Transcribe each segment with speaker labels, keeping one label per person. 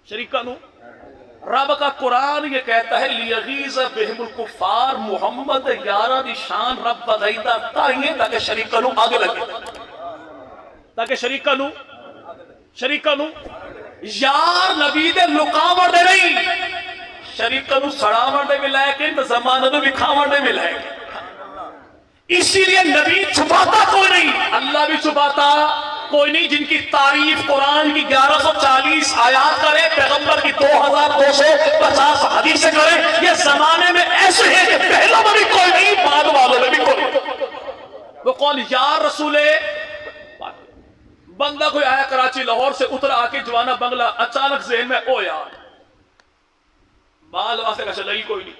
Speaker 1: शरीका नू रब का कुरान ये कहता है लियगीज़ बिहिमुल कुफ़ार, मुहम्मद यारा दी शान रब बधाईदा ताइए ताकि शरीका नू आगे लगे, ताकि शरीका नू यार नबी दे लुकावण दे नहीं, शरीका नू सड़ावण दे मिला है कि जमाने में विखावण दे मिला है। इसीलिए नबी छुपाता कोई नहीं, अल्लाह भी छुपाता कोई नहीं। जिनकी तारीफ कुरान की 1140 आयात करे, पैगंबर की 2250 हदीसें करे, ये जमाने में ऐसे है कि पहला में भी कोई नहीं, बाद वालों में भी कोई। वो कौन? यार रसूले। बंदा कोई आया कराची लाहौर से उतर आके जवाना बंगला, अचानक जेहन में ओ यार बाल वास्ते का चला ही कोई नहीं,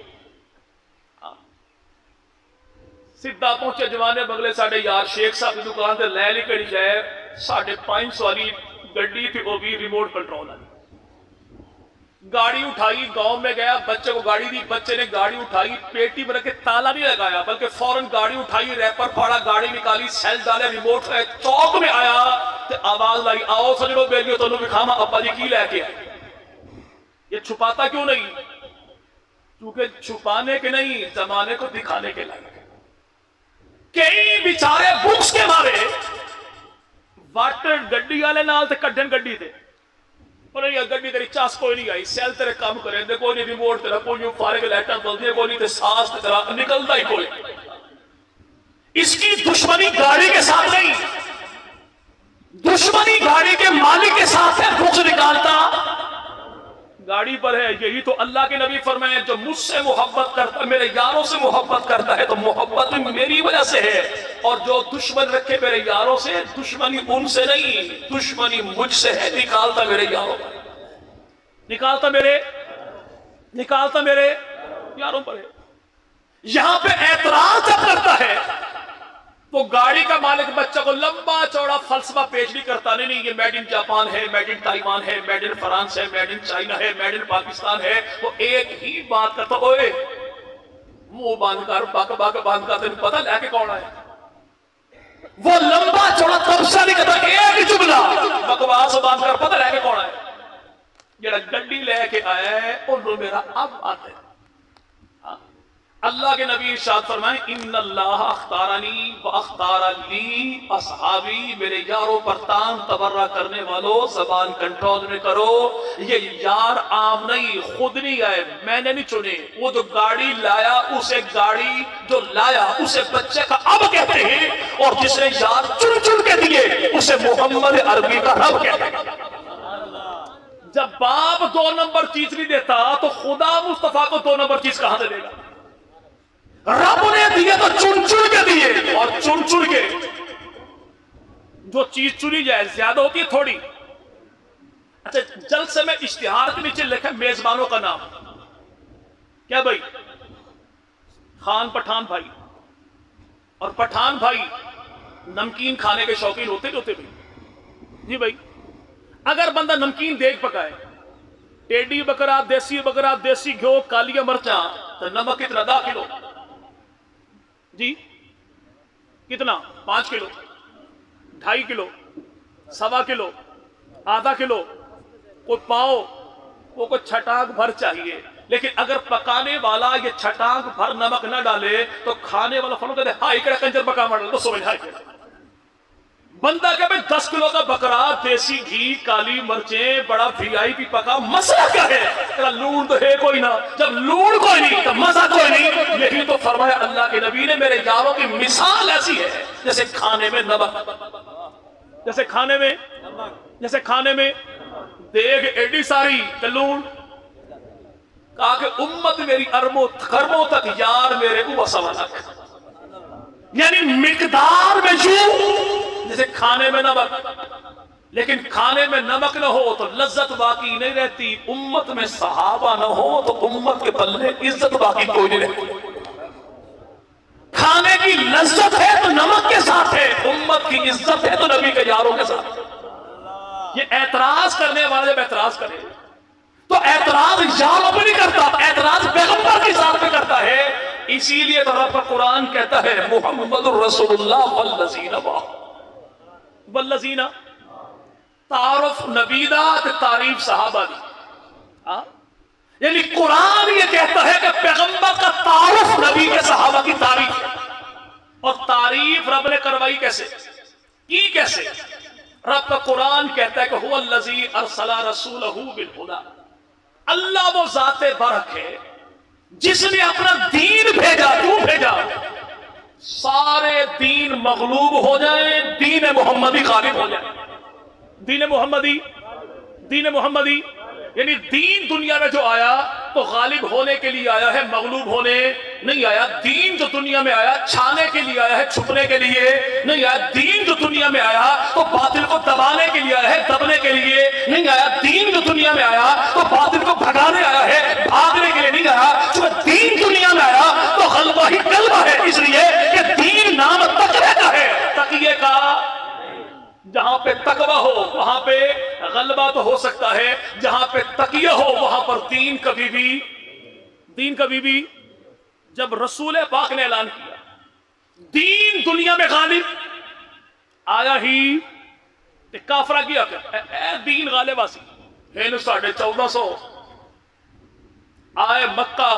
Speaker 1: सीधा पहुंचे जवाने बंगले साढ़े यार शेख साहब की दुकान से लै ली कड़ी जाए 550 वाली गड्डी थी, वो भी रिमोट कंट्रोल वाली। गाड़ी उठाई, गांव में गया, बच्चे को गाड़ी दी, बच्चे ने गाड़ी उठाई, पेटी में रख के ताला नहीं लगाया बल्कि फौरन गाड़ी उठाई, रैपर फाड़ा, गाड़ी निकाली, सेल डाले, रिमोट से चौक में आया तो आवाज लाई, आओ सजनो बेलियो तो दिखावा अब्बा जी की लेके आए। ये छुपाता क्यों नहीं? क्योंकि छुपाने के नहीं, जमाने को दिखाने के लायक। कई बेचारे बुक्स के मारे वाटर गड्डी वाले नाल ते कड्डन गड्डी थे, पर ये गड्डी तेरी चास कोई नहीं आई, सेल तेरे काम करे दे कोई नहीं, रिमोट तेरा कोई नहीं, फारे लाइटां बलदी कोई नहीं, ते सांस तेरा निकलता ही कोई। इसकी दुश्मनी गाड़ी के साथ नहीं, दुश्मनी गाड़ी के मालिक के साथ है। बुक्स निकालता गाड़ी पर है। यही तो अल्लाह के नबी फरमाए, जो मुझसे मोहब्बत करता, मेरे यारों से मोहब्बत करता है तो मोहब्बत मेरी वजह से है, और जो दुश्मन रखे मेरे यारों से, दुश्मनी उनसे नहीं, दुश्मनी मुझसे है। निकालता मेरे यारों पर, निकालता मेरे यारों पर है। यहां पे ऐतराज जब करता है तो गाड़ी का मालिक बच्चा को लंबा चौड़ा फलसफा पेश नहीं करता, नहीं ये मेड इन जापान है, मेड इन ताइवान है, मेड इन फ्रांस है, मेड इन चाइना है, मेड इन पाकिस्तान है। वो एक ही बात करता, ओए मुंह बांध कर, बक बांध कर, तेन पता लेके कौन है? वो लंबा चौड़ा तबसरा नहीं करता, एक जुमला बकवास बांध कर, पता लेके कौन है? जरा गड्डी लेके आया है उन्होंने मेरा अब आते हैं। अल्लाह के नबी इरशाद फरमाए, इन्नल्लाह अख्तारनी व अख्तार ली असहाबी, मेरे यारों पर तान तबर्रा करने वालों जबान कंट्रोल में करो। ये यार आम नहीं, खुद नहीं आए, मैंने नहीं चुने। वो जो गाड़ी लाया, उसे गाड़ी जो लाया उसे बच्चे का अब कहते हैं, और जिसने यार चुन चुन के दिए उसे मोहम्मद अरबी का रब कहते हैं। जब बाप 2 नंबर चीज नहीं देता तो खुदा मुस्तफा को 2 नंबर चीज कहां से देगा? रब ने दिए तो चुन चुन के दिए, और चुन चुन के जो चीज चुनी जाए ज्यादा होती है थोड़ी। अच्छा, जलसे में इश्तिहार के नीचे लिखा मेजबानों का नाम क्या भाई? खान पठान भाई। और पठान भाई नमकीन खाने के शौकीन होते भाई जी भाई। अगर बंदा नमकीन देख पकाए, टेडी बकरा, देसी घ्यो, कालिया मर्चा, तो नमक कितना? 10 किलो जी, कितना? 5 किलो, 2.5 किलो, 1.25 किलो, आधा किलो, कोई पाओ, वो कोई छटाक भर चाहिए। लेकिन अगर पकाने वाला ये छटाक भर नमक ना डाले तो खाने वाला फलों कहते हाई कड़ा कंजर पका मार तो समझ हाई। बंदा कहे 10 किलो का बकरा, देसी घी, काली मिर्चें, बड़ा वीआईपी पका, मसला क्या है? लून तो है कोई ना, जब लून कोई नहीं तो मजा कोई नहीं। यही तो फरमाया अल्लाह के नबी ने, मेरे यारों की मिसाल ऐसी है जैसे खाने में नमक, जैसे खाने में देग एडी सारी तो लून। कहा कि उम्मत मेरी अरबों खरबों तक यार मेरे को वसवलक, यानी मिकदार में यूं जैसे खाने में नमक। लेकिन खाने में नमक न हो तो लज्जत बाकी नहीं रहती। उम्मत में सहाबा न हो तो उम्मत के पल्ले इज्जत बाकी कोई नहीं रहती। खाने की लज्जत है तो नमक के साथ है, उम्मत की इज्जत है तो नबी के यारों के साथ। ये एतराज करने वाले जब एतराज करे तो एतराज यारों पे नहीं करता, एतराज पैगंबर के साथ में करता है। इसीलिए तो रब का कुरान कहता है मुहम्मदुर रसूलुल्लाह वल्लज़ीना तारुफ नबीदा तारीफ सहाबा दी। यानी कुरान ये कहता है कि पैगंबर का तारुफ नबी के सहाबा की तारीफ है। और तारीफ रब ने करवाई कैसे की? कैसे? रब का कुरान कहता है कि हुवल्लज़ी अरसला रसूलहू बिल हुदा, अल्लाह वो ज़ाते बरक है जिसने अपना दीन भेजा। क्यों भेजा? सारे दीन मगलूब हो जाए, दीन मोहम्मदी गालिब हो जाए। दीन मोहम्मदी यानी दीन दुनिया में जो आया तो गालिब होने के लिए आया है, मगलूब होने नहीं आया। दीन जो दुनिया में आया छाने के लिए आया है, छुपने के लिए नहीं आया। दीन जो दुनिया में आया तो बातिल को दबाने के लिए आया है, दबने के लिए नहीं आया। दीन जो दुनिया में आया तो बातिल को भगाने आया है, भागने के लिए नहीं आया। जब दीन दुनिया में आया तो गलबा ही गलबा है, इसलिए कि दीन नाम तकवे का है, तकिए का। जहां पे तकवा हो वहां पे गलबा तो हो सकता है, जहां पे तकिया हो वहां पर दीन कभी भी। जब रसूल पाक ने ऐलान किया दीन दुनिया में गालिब आया ही, तो काफरा किया क्या? दीन गालिब आसी है 1450 आए मक्का,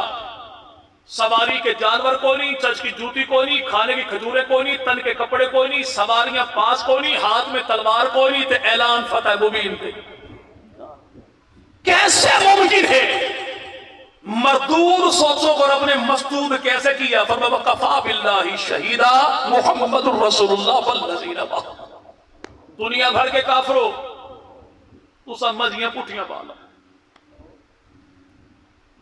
Speaker 1: सवारी के जानवर कोई नहीं, चर्च की जूती कोई नहीं, खाने की खजूरें कोई नहीं, तन के कपड़े कोई नहीं, सवारियां पास कोई नहीं, हाथ में तलवार कोई नहीं, तो ऐलान फतह मुबीन थे। कैसे मुमकिन है? मरदूद सोचो को रब ने मसदूद कैसे किया? फरमा कफा बिल्लाहि शहीदा मुहम्मदुर रसूलुल्लाह वल्लज़ीना माअहु। दुनिया भर के काफरों तू समझियां पुठियां पा लो,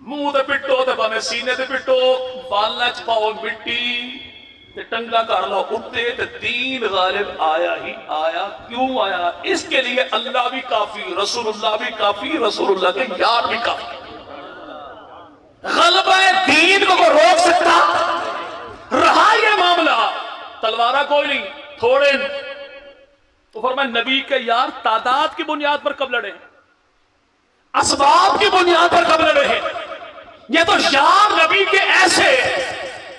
Speaker 1: मुंह ते पिटो ते भावे सीने ते पिटो, बालना च पाओ मिट्टी ते टंगा कर लो उत्ते, ते दीन गालिब आया ही आया। क्यों आया? इसके लिए अल्लाह भी काफी, रसूलुल्लाह भी काफी, रसूलुल्लाह के यार भी काफी। गलबा दीन को रोक सकता रहा ये मामला? तलवारा कोई नहीं, थोड़े। तो फरमाया नबी के यार तादाद की बुनियाद पर कब लड़े, असबाब की बुनियाद पर कब लड़े हैं? ये तो यार नबी के ऐसे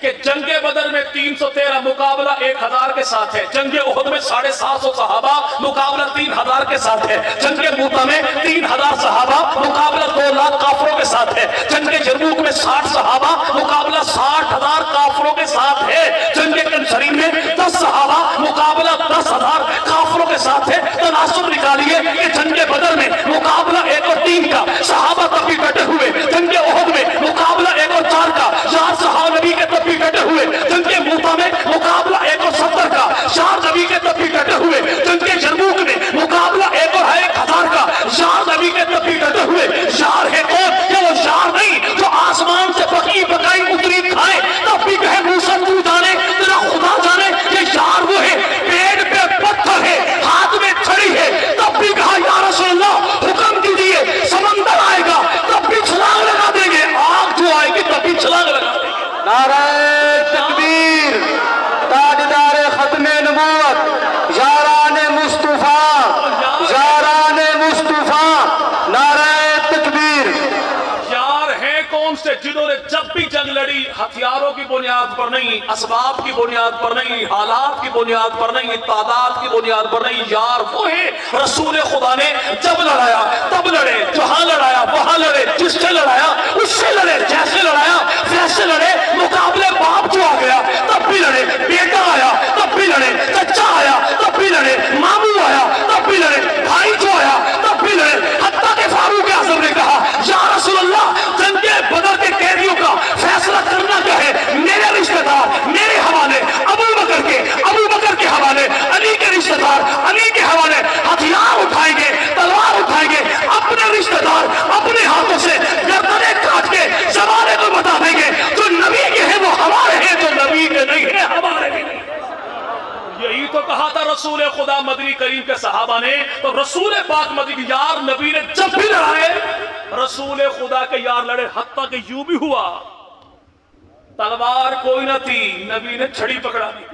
Speaker 1: कि जंगे बदर में 313 मुकाबला 1000 के साथ है, जंगे उहद में 750 सहाबा मुकाबला 3000 के साथ है, जंगे मूता में 3000 सहाबा मुकाबला 2 लाख काफरों के साथ है, जंगे जरमूक में 60 सहाबा मुकाबला 60,000 काफरों के साथ है, जंगे कंसरीन में 10 सहाबा मुकाबला 10,000 काफरों के साथ है। तनासुब निकालिए कि जंगे बदर में मुकाबला 1 और 3 का, सहाबा तब भी डटे हुए। जंगे उहद में मुकाबला 1 और 4 का, 4 सहाबा नबी के तब भी डटे हुए। जंगे मूता में मुकाबला 1 और 70 का, 4 नबी के तब भी डटे हुए। जंगे जरमूक में मुकाबला 1 और 1000 का, 4 नबी के तब भी डटे हुए। यार है कौन? क्या वो यार नहीं जो आसमान से बकी बकाई उतरी खाए तब भी कहे मूसा तू जाने, तेरा खुदा जाने। ये यार वो है पेड़ पे पत्थर है, हाथ में छड़ी है, तब भी कहा या रसूलल्लाह हुक्म दीजिए, समंदर आएगा तब भी छलांग लगा देंगे, आग जो आएगी तब भी छलांग लगा देंगे।
Speaker 2: नारे तकबीर, ताजदारे खत्मे नबूवत, याराने मुस्तफा, याराने मुस्तफा, नारे तकबीर।
Speaker 1: यार है कौन से? जिन्होंने जब भी जंग लड़ी हथियारों की बुनियाद पर नहीं, असबाब की बुनियाद पर नहीं, हालात की बुनियाद पर नहीं, तादाद की बुनियाद पर नहीं। यार वो है रसूल खुदा ने जब लड़ाया तब लड़े, जहां लड़ाया वहां लड़े, जिससे लड़ाया उससे लड़े, जैसे लड़ाया वैसे लड़े। मुकाबले बाप जो आ गया तब भी लड़े, बेटा आया तब भी लड़े, चचा आया तब भी लड़े, मामू आया तब भी लड़े, भाई जो आया तब भी लड़े। हत्ता के फारूक आज़म ने कहा या रसूलल्लाह जंगे बदर के कैदियों का फैसला करना क्या है? मेरे रिश्तेदार मेरे हवाले, अबू बकर के हवाले, अली के रिश्तेदार अली के हवाले। हथियार उठाएंगे, तलवार उठाएंगे, अपने रिश्तेदार अपने हाथों से गर्दने काट के जमाने को बता देंगे जो नबी के हैं वो हमारे हैं, जो नबी के नहीं है हमारे भी नहीं। यही तो कहा था रसूल खुदा मदनी करीम के सहाबा ने। तो रसूल पाक मदनी यार नबी ने जब भी लड़ाए रसूल खुदा के यार लड़े। हत्ता के यूं भी हुआ तलवार कोई न थी, नबी ने छड़ी पकड़ा दी।